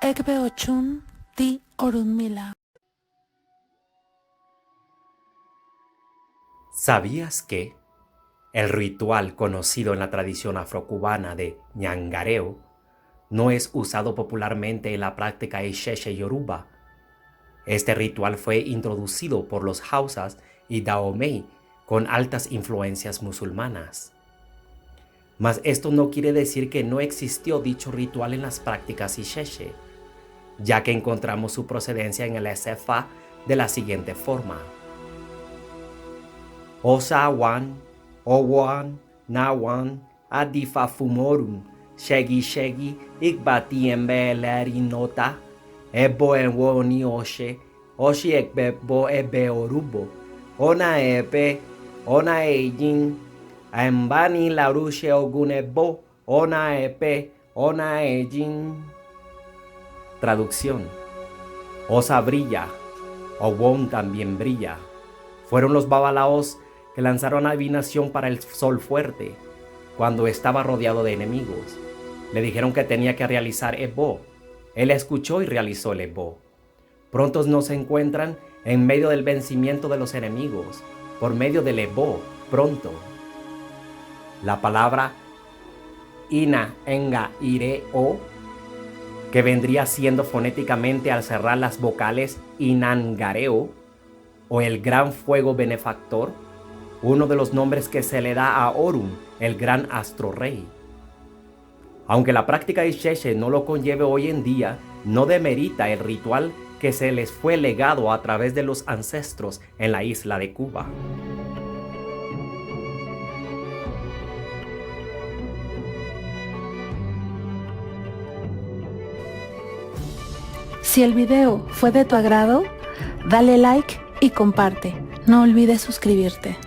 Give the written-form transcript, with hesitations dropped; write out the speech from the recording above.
Ekbeochun di Orunmila. ¿Sabías que el ritual conocido en la tradición afrocubana de ñangareo no es usado popularmente en la práctica Isheshe Yoruba? Este ritual fue introducido por los Hausas y Dahomey con altas influencias musulmanas. Mas esto no quiere decir que no existió dicho ritual en las prácticas Isheshe, ya que encontramos su procedencia en el SFA de la siguiente forma: Osawan, Owan, Nawan, Adifafumorum, Shegi Ikbati Embelerinota, Ebo Enwoni Oshe, Oshi Ekbebo Ebe Orubo, Ona Ebe, Ona Ejin, Ambani Larushe Ogunebo, Ona Ebe, Ona Ejin. Traducción: Osa brilla, Owon también brilla. Fueron los babalaos que lanzaron adivinación para el sol fuerte cuando estaba rodeado de enemigos. Le dijeron que tenía que realizar Ebo. Él escuchó y realizó el Ebo. Prontos no se encuentran en medio del vencimiento de los enemigos, por medio del Ebo, pronto. La palabra Ina, Enga, Ire, O, que vendría siendo fonéticamente al cerrar las vocales Inangareo, o el gran fuego benefactor, uno de los nombres que se le da a Orun, el gran astro rey. Aunque la práctica Isheshe no lo conlleve hoy en día, no demerita el ritual que se les fue legado a través de los ancestros en la isla de Cuba. Si el video fue de tu agrado, dale like y comparte. No olvides suscribirte.